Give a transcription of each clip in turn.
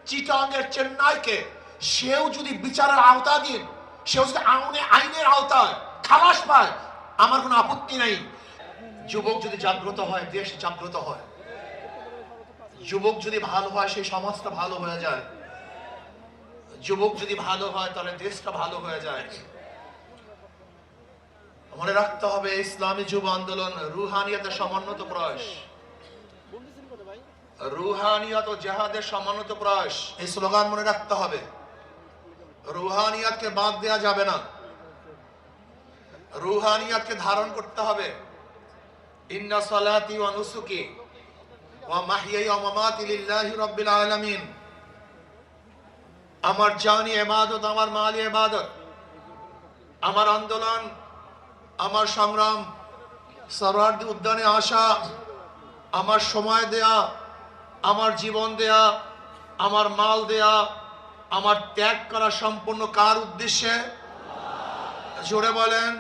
চিটাঙ্গের চেন্নাইকে সেও যদি বিচারের আওতাধীন, সেও যদি আইনের আওতায় খালাস পায়, আমার কোনো আপত্তি নেই। যুবক যদি জাগ্রত হয়, দেশ জাগ্রত হয়। যুবক যদি ভালো হয়, সেই সমাজটা ভালো হয়ে যায়। যুবক যদি ভালো হয়, তাহলে দেশটা ভালো হয়ে যায়। মনে রাখতে হবে, ইসলামী যুব আন্দোলন রুহানিয়াতের সমন্বিত প্রয়াস, রুহানিয়াত ও জেহাদের সমন্বিত প্রয়াস। এই স্লোগান মনে রাখতে হবে। রুহানিয়াতকে বাদ দেওয়া যাবে না, রুহানিয়াতকে ধারণ করতে হবে। ইন্না সালাতি ওয়া নুসুকি ওয়া মাহইয়ায়া ওয়া মামাতি লিল্লাহি রাব্বিল আলামিন। আমার জানি ইবাদত, আমার মালি ইবাদত, আমার আন্দোলন, আমার সংগ্রাম, সরওয়ার্দী উদ্যানে আসা, আমার সময় দেয়া, আমার জীবন দেয়া, আমার মাল দেয়া, আমার ত্যাগ করা সম্পূর্ণ কার উদ্দেশ্যে? জোরে বলেন,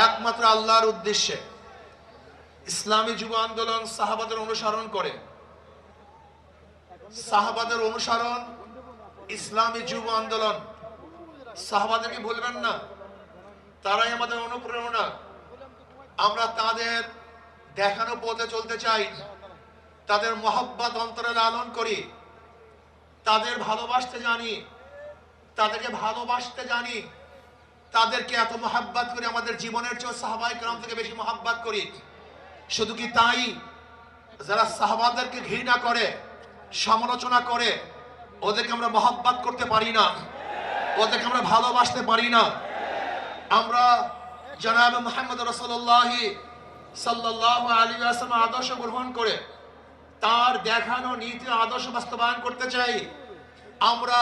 একমাত্র আল্লাহর উদ্দেশ্যে। ইসলামী যুব আন্দোলন সাহাবাদের অনুসরণ করে, সাহাবাদের অনুসরণ ইসলামী যুব আন্দোলন। সাহাবাদেরকে ভুলবেন না, তারাই আমাদের অনুপ্রেরণা। আমরা তাদের দেখানো পথে চলতে চাই, তাদের মহব্বত অন্তরে লালন করি, তাদের ভালোবাসতে জানি, তাদেরকে ভালোবাসতে জানি, তাদেরকে এত মহব্বত করি, আমাদের জীবনের চেয়ে সাহাবায়ে কেরাম থেকে বেশি মহব্বত করি। শুধু কি তাই, যারা সাহাবাদেরকে ঘৃণা করে, সমালোচনা করে, ওদেরকে আমরা মহব্বত করতে পারি না, ওদেরকে আমরা ভালোবাসতে পারি না। আমরা জনাব মুহাম্মদ রাসূলুল্লাহ সাল্লাল্লাহু আলাইহি ওয়াসাল্লাম আদর্শ গ্রহণ করে তার দেখানো নীতি আদর্শ বাস্তবায়ন করতে চাই। আমরা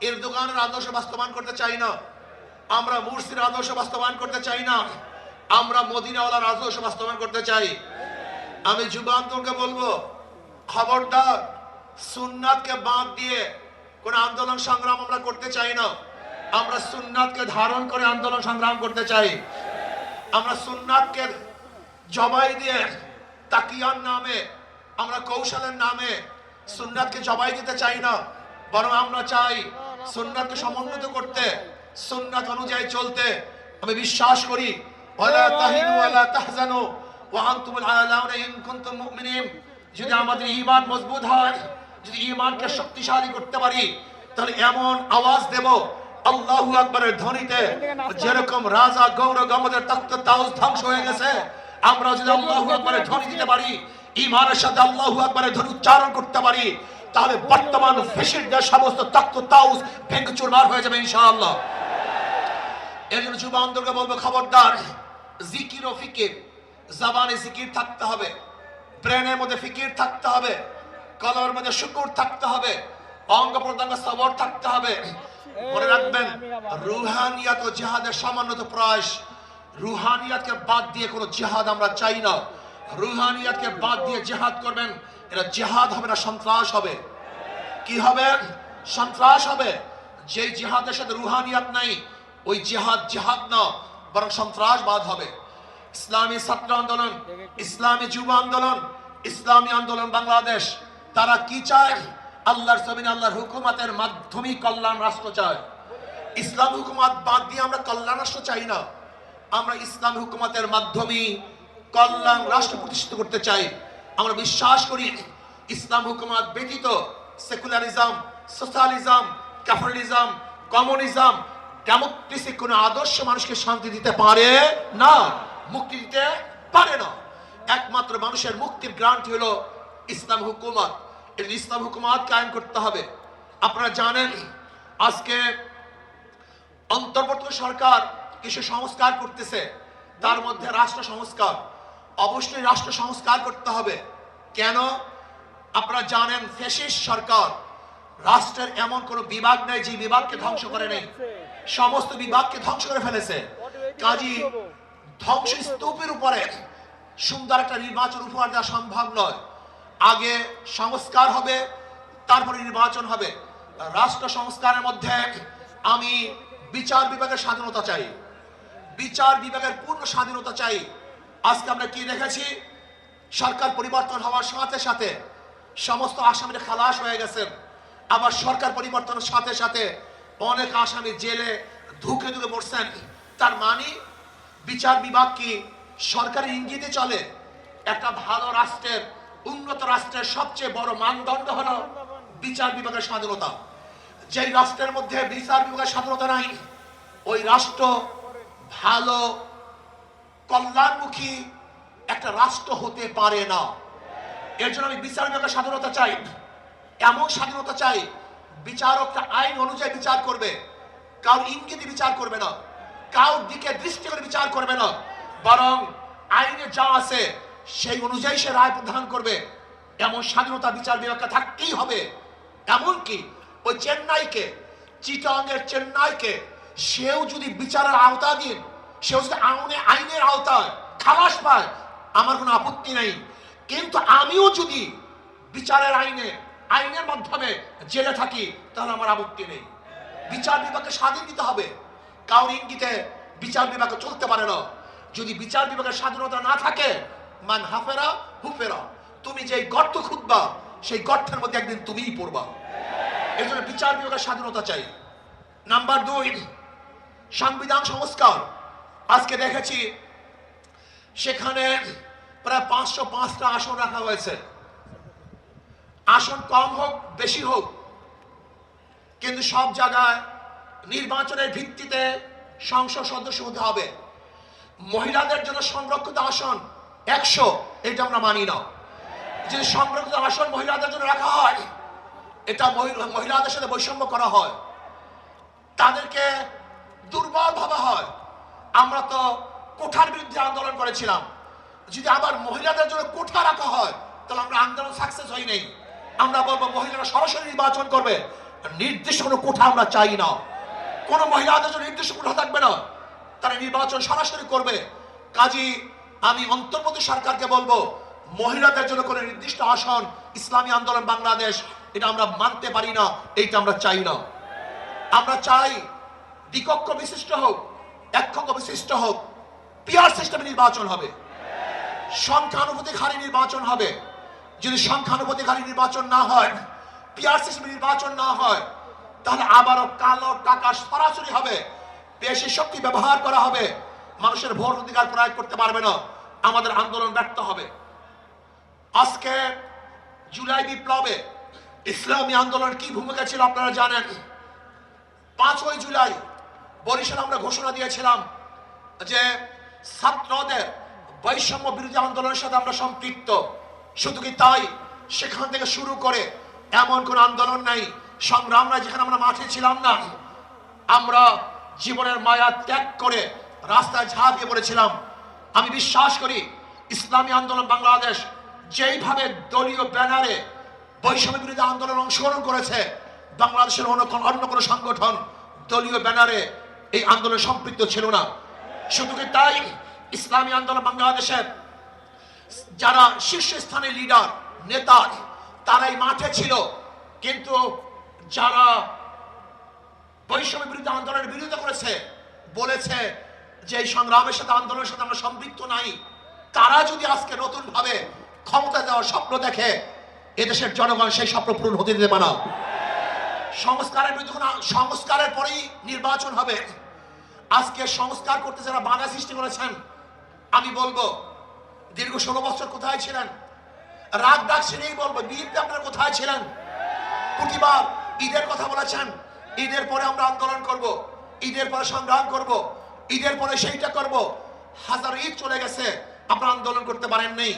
এরদোগানের আদর্শ বাস্তবায়ন করতে চাই না, আমরা মুরসির আদর্শ বাস্তবায়ন করতে চাই না, আমরা মদিনাওয়ালার আদর্শ বাস্তবায়ন করতে চাই। আমি যুব আন্দোলনকে বলবো, খবরদার সুন্নাতকে বাদ দিয়ে কোন আন্দোলন সংগ্রাম আমরা করতে চাই না। আমরা সুন্নাতকে ধারণ করে আন্দোলন সংগ্রাম করতে চাই। আমরা সুন্নাতকে জবাই দিয়ে তাকিয়ার নামে, আমরা কৌশলের নামে সুন্নাতকে জবাই দিতে চাই না, বরং আমরা চাই সুন্নাতকে সমন্বিত করতে, সুন্নাত অনুযায়ী চলতে। আমি বিশ্বাস করি, ওয়ালা তাহিনু ওয়ালা তাহজানু ওয়া আনতুমুল আ'লাউনা ইন কুনতুম মুমিনিন। যদি আমাদের ঈমান মজবুত হয়, যদি ঈমানকে শক্তিশালী করতে পারি, তাহলে এমন আওয়াজ দেব আল্লাহু আকবারের ধ্বনিতে, যেরকম রাজা গৌর গমদের তখ্ত তাউস ধ্বংস হয়ে গেছে, আমরা যদি আল্লাহু আকবারের ধ্বনি দিতে পারি, ঈমানের সাথে আল্লাহু আকবারের ধ্বনি উচ্চারণ করতে পারি, তাহলে বর্তমান ফ্যাসিস্টদের সমস্ত তখ্ত তাউস ভেঙে চুরমার হয়ে যাবে ইনশাআল্লাহ। এর জন্য যুব আন্দোলনকে বলবো, খবরদার জিকির ও ফিকির, জবানে জিকির থাকতে হবে, ব্রেনের মধ্যে ফিকির থাকতে হবে, কলমের মধ্যে শুকুর থাকতে হবে, অঙ্গ প্রত্যঙ্গ সবর থাকতে হবে। মনে রাখবেন, রুহানিয়াত ও জিহাদের সমন্বিত প্রয়াস। রুহানিয়াতকে বাদ দিয়ে কোনো জিহাদ আমরা চাই না। রুহানিয়াতকে বাদ দিয়ে জিহাদ করবেন, এটা জিহাদ হবে না, সন্ত্রাস হবে। কি হবে? সন্ত্রাস হবে। যে জিহাদের সাথে রুহানিয়াত নাই, ওই জিহাদ জিহাদ না, বরং সন্ত্রাসবাদ হবে। ইসলামী ছাত্র আন্দোলন, ইসলামী যুব আন্দোলন, ইসলামী আন্দোলন বাংলাদেশ, তারা কি চায়? আল্লাহর জমিনে আল্লাহর হুকুমতের মাধ্যমে কল্যাণ রাষ্ট্র চায়। ইসলাম হুকুমত বাদ দিয়ে আমরা কল্যাণ রাষ্ট্র চাই না, আমরা ইসলাম হুকুমতের মাধ্যমে কল্যাণ রাষ্ট্র প্রতিষ্ঠিত করতে চাই। আমরা বিশ্বাস করি, ইসলাম হুকুমত ব্যতীত secularism, socialism, capitalism, communism, democracy কোন আদর্শ মানুষকে শান্তি দিতে পারে না, মুক্তি দিতে পারে না। একমাত্র মানুষের মুক্তির গ্যারান্টি হলো ইসলাম হুকুমত। এই ইসলাম হুকুমত কায়েম করতে হবে। আপনারা জানেন, আজকে অন্তর্বর্তী সরকার কিছু সংস্কার করতেছে, তার মধ্যে রাষ্ট্র সংস্কার। অবশ্যই রাষ্ট্র সংস্কার করতে হবে। কেন? আপনারা জানেন, ফ্যাসিস্ট সরকার, রাষ্ট্রের এমন কোন বিভাগ নেই যে বিভাগকে ধ্বংস করে নেই, সমস্ত বিভাগকে ধ্বংস করে ফেলেছে। কাজী ধ্বংস স্তূপের উপরে সুন্দর একটা নির্বাচন উপহার দেওয়া সম্ভব নয়। আগে সংস্কার হবে, তারপরে নির্বাচন হবে। রাষ্ট্র সংস্কারের মধ্যে আমি বিচার বিভাগের স্বাধীনতা চাই, বিচার বিভাগের পূর্ণ স্বাধীনতা চাই। আজকে আমরা কি দেখেছি? সরকার পরিবর্তন হওয়ার সাথে সাথে সমস্ত আসামিরা খালাস হয়ে গেছেন। আবার সরকার পরিবর্তনের সাথে সাথে অনেক আসামি জেলে ধুকে ধুকে পড়ছেন। তার মানে বিচার বিভাগ কি সরকারি ইঙ্গিতে চলে? একটা ভালো রাষ্ট্রের, উন্নত রাষ্ট্রের সবচেয়ে বড় মানদণ্ড হলো বিচার বিভাগের স্বাধীনতা। যেই রাষ্ট্রের মধ্যে বিচার বিভাগের স্বাধীনতা নাই, ওই রাষ্ট্র ভালো কল্যাণমুখী একটা রাষ্ট্র হতে পারে না। এর জন্য আমি বিচার বিভাগের স্বাধীনতা চাই। এমন স্বাধীনতা চাই, বিচারকটা আইন অনুযায়ী বিচার করবে, কারোর ইঙ্গিতে বিচার করবে না, কারোর দিকে দৃষ্টি করে বিচার করবে না, বরং আইনে যা আছে সেই অনুযায়ী সে রায় প্রদান করবে। এমন স্বাধীনতা বিচার বিভাগকে থাকতেই হবে। এমনকি ওই চেন্নাইকে, চিটাগাংয়ের চেন্নাইকে, সেও যদি বিচারের আওতাধীন, সেও যদি আইনের আওতায় খালাস পায়, আমার কোনো আপত্তি নেই। কিন্তু আমিও যদি বিচারের আইনের মাধ্যমে জেলে থাকি, তাহলে আমার আপত্তি নেই। বিচার বিভাগকে স্বাধীন দিতে হবে। কারোর ইঙ্গিতে বিচার বিভাগ চলতে পারে না। যদি বিচার বিভাগের স্বাধীনতা না থাকে, মান হাফেরা হুফেরা, তুমি যেই গর্ত খুঁজবা সেই গর্তের মধ্যে একদিন তুমিই পড়বা। এই জন্য বিচার বিভাগের স্বাধীনতা চাই। নাম্বার 2, সংবিধান সংস্কার। আজকে দেখেছি সেখানে প্রায় 505টা আসন রাখা হয়েছে। আসন কম হোক বেশি হোক, কিন্তু সব জায়গায় নির্বাচনের ভিত্তিতে সংসদ সদস্য হতে হবে। মহিলাদের জন্য সংরক্ষিত আসন 100, এটা আমরা মানি না। যে সংরক্ষিত আসন মহিলাদের জন্য রাখা হয়, এটা মহিলাদের সাথে বৈষম্য করা হয়, তাদেরকে দুর্বল ভাবা হয়। আমরা তো কোঠার বিরুদ্ধে আন্দোলন করেছিলাম। যদি আবার মহিলাদের জন্য কোঠা রাখা হয়, তাহলে আমরা আন্দোলন সাকসেস হই নাই। আমরা বলবো মহিলারা সরাসরি নির্বাচন করবে, নির্দিষ্ট কোনো কোঠা আমরা চাই না। কোনো মহিলাদের জন্য নির্দিষ্ট কোঠা থাকবে না, তারা নির্বাচন সরাসরি করবে। কাজী আমি অন্তর্বর্তী সরকারকে বলবো, মহিলাদের জন্য কোনো নির্দিষ্ট আসন ইসলামী আন্দোলন বাংলাদেশ, এটা আমরা মানতে পারি না, এইটা আমরা চাই না। আমরা চাই দ্বিকক্ষ বিশিষ্ট হোক, এককক্ষ বিশিষ্ট হোক, পিয়ার সিস্টেমে নির্বাচন হবে, সংখ্যানুপাতিক হারে নির্বাচন হবে। যদি সংখ্যানুপাতিক হারে নির্বাচন না হয়, পিয়ার সিস্টেমে নির্বাচন না হয়, তাহলে আবারও কালো টাকা সরাসরি হবে, পেশি শক্তি ব্যবহার করা হবে, মানুষের ভোট অধিকার প্রয়োগ করতে পারবে না, আমাদের আন্দোলন ব্যর্থ হবে। আজকে জুলাই বিপ্লবে ইসলামী আন্দোলন কি ভূমিকা ছিল আপনারা জানেন। 5ই জুলাই বরিশালে আমরা ঘোষণা দিয়েছিলাম যে ছাত্রদের বৈষম্য বিরোধী আন্দোলনের সাথে আমরা সম্পৃক্ত। শুধু কি তাই, সেখান থেকে শুরু করে এমন কোন আন্দোলন নাই, সংগ্রাম নাই যেখানে আমরা মাঠে ছিলাম না। আমরা জীবনের মায়া ত্যাগ করে রাস্তায় ঝাঁপিয়ে পড়েছিলাম। আমি বিশ্বাস করি ইসলামী আন্দোলন বাংলাদেশ যেইভাবে দলীয় ব্যানারে বৈষম্য বিরোধী আন্দোলন অংশগ্রহণ করেছে, বাংলাদেশের অন্য কোনো সংগঠন দলীয় ব্যানারে এই আন্দোলনে সম্পৃক্ত ছিল না। শুধু কি তাই, ইসলামী আন্দোলন বাংলাদেশের যারা শীর্ষস্থানীয় লিডার নেতা, তারাই মাঠে ছিল। কিন্তু যারা বৈষম্য বিরোধী আন্দোলনের বিরোধিতা করেছে, বলেছে যে এই সংগ্রামের সাথে আন্দোলনের সাথে আমরা সম্পৃক্ত নাই, তারা যদি আজকে নতুন ভাবে ক্ষমতা দেওয়ার স্বপ্ন দেখে, এদেশের জনগণ সেই স্বপ্ন পূরণ হতে দেবে না। সংস্কারের বিরুদ্ধে সংস্কারের পরেই নির্বাচন হবে। আজকে সংস্কার করতে যারা বাধা সৃষ্টি করেছেন, আমি বলবো দীর্ঘ 16 বছর কোথায় ছিলেন? রাগ ডাক শুনেই বলবো, বিএনপি আপনারা কোথায় ছিলেন? প্রতিবার ঈদের কথা বলেছেন, ঈদের পরে আমরা আন্দোলন করব, ঈদের পরে সংগ্রাম করব, ঈদের পরে সেইটা করব। হাজার ঈদ চলে গেছে, আপনারা আন্দোলন করতে পারেন নাই।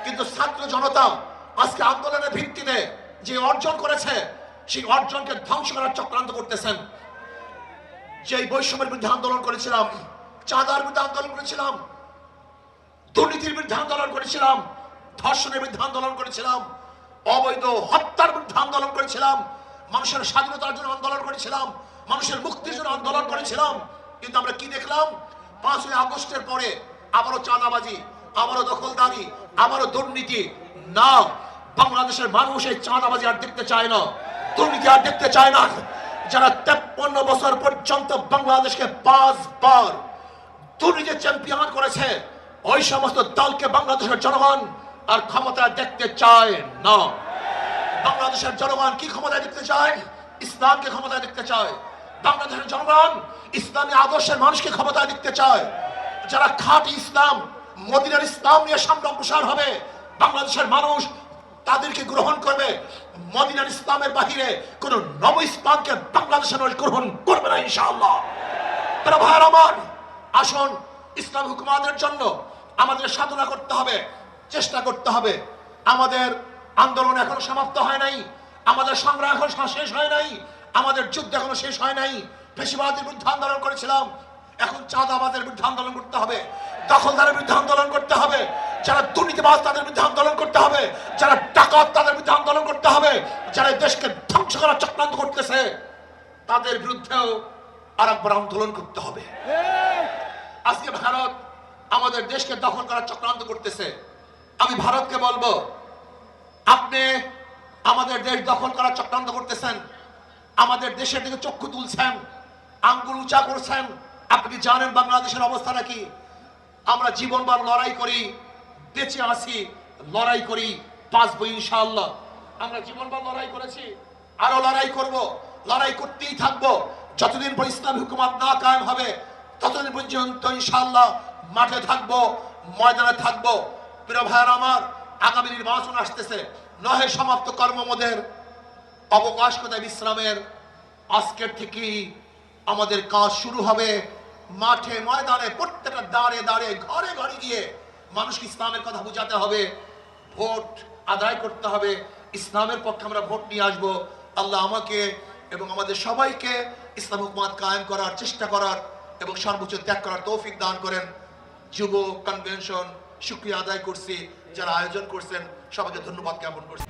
কিন্তু ছাত্র জনতা আজকে আন্দোলনের ভিত্তিতে যে অর্জন করেছে, সেই অর্জনকে ধ্বংস করার চক্রান্ত করতেছেন। যে বৈষম্যের বিরুদ্ধে আন্দোলন করেছিলাম, চাঁদার বিরুদ্ধে আন্দোলন করেছিলাম, দুর্নীতির বিরুদ্ধে আন্দোলন করেছিলাম, ধর্ষণের বিরুদ্ধে আন্দোলন করেছিলাম, অবৈধ হত্যার বিরুদ্ধে আন্দোলন করেছিলাম, মানুষের স্বাধীনতার জন্য আন্দোলন করেছিলাম, মানুষের মুক্তির জন্য আন্দোলন করেছিলাম। কিন্তু আমরা কি দেখলাম? 5ই আগস্টের পরে আবারও চাঁদাবাজি, আবারও দখলদারি, আবারও দুর্নীতি। না, বাংলাদেশের মানুষ এই চাঁদাবাজি আর দেখতে চায় না, দুর্নীতি আর দেখতে চায় না। যারা 53 বছর পর্যন্ত বাংলাদেশকে 5 বার দুর্নীতির চ্যাম্পিয়ন করেছে, ওই সমস্ত দলকে বাংলাদেশের জনগণ আর ক্ষমতা দেখতে চায় না। বাংলাদেশের জনগণ কি ক্ষমতায় দেখতে চায়? ইসলামকে ক্ষমতায় দেখতে চায়। বাংলাদেশের জনগণ ইসলামী আদর্শের মানুষকে ক্ষমতায় দেখতে চায়। যারা খাঁটি ইসলাম, মদিনার ইসলাম নিয়ে সামনে অগ্রসর হবে, বাংলাদেশের মানুষ তাদেরকে গ্রহণ করবে। মদিনার ইসলামের বাহিরে কোন নব ইসলামকে বাংলাদেশের মানুষ গ্রহণ করবে না ইনশাআল্লাহ। তারা ভাইয়ের আমার, আসুন ইসলাম হুকুমাতের জন্য আমাদের সাধনা করতে হবে, চেষ্টা করতে হবে। আমাদের আন্দোলন এখনো সমাপ্ত হয় নাই, আমাদের সংগ্রাম এখন শেষ হয় নাই, আমাদের যুদ্ধ এখনো শেষ হয় নাই। ফ্যাসিবাদের বিরুদ্ধে আন্দোলন করেছিলাম, এখন চাঁদাবাজের বিরুদ্ধে আন্দোলন করতে হবে, দখলদারের বিরুদ্ধে আন্দোলন করতে হবে, যারা দুর্নীতিবাজ তাদের বিরুদ্ধে আন্দোলন করতে হবে, যারা ডাকাত তাদের বিরুদ্ধে আন্দোলন করতে হবে, যারা দেশকে ধ্বংস করার চক্রান্ত করতেছে তাদের বিরুদ্ধেও আরেকবার আন্দোলন করতে হবে। আজকে ভারত আমাদের দেশকে দখল করার চক্রান্ত করতেছে। আমি ভারতকে বলবো, আপনি আমাদের দেশ দখল করার চক্রান্ত করতেছেন, আমাদের দেশের দিকে চক্ষু তুলছেন, আঙ্গুল উঁচা করছেন। আপনি কি জানেন বাংলাদেশের অবস্থাটা কি? আমরা জীবনভর লড়াই করি, বেঁচে আছি, লড়াই করি, বাঁচবো ইনশাআল্লাহ। আমরা জীবনভর লড়াই করেছি, আরো লড়াই করব, লড়াই করতেই থাকবো। যতদিন পর ইসলামী হুকুমত না কায়েম হবে ততদিন পর্যন্ত ইনশাআল্লাহ মাঠে থাকবো, ময়দানে থাকবো। প্রিয় ভাইয়ের আমার, আগামী নির্বাচন আসতেছে, নহে সমাপ্ত কর্মমদের, অবকাশ কোথায় বিশ্রামের। আজকের থেকেই আমাদের কাজ শুরু হবে। মাঠে ময়দানে প্রত্যেকটা দাঁড়ে দাঁড়ে ঘরে ঘরে গিয়ে মানুষকে ইসলামের কথা বোঝাতে হবে, ভোট আদায় করতে হবে, ইসলামের পক্ষে আমরা ভোট নিয়ে আসবো। আল্লাহ আমাকে এবং আমাদের সবাইকে ইসলাম হুকুমত কায়েম করার চেষ্টা করার এবং সর্বোচ্চ ত্যাগ করার তৌফিক দান করেন। যুব কনভেনশন শুকরিয়া আদায় করছি, যারা আয়োজন করছেন সবাইকে ধন্যবাদ জ্ঞাপন করছি।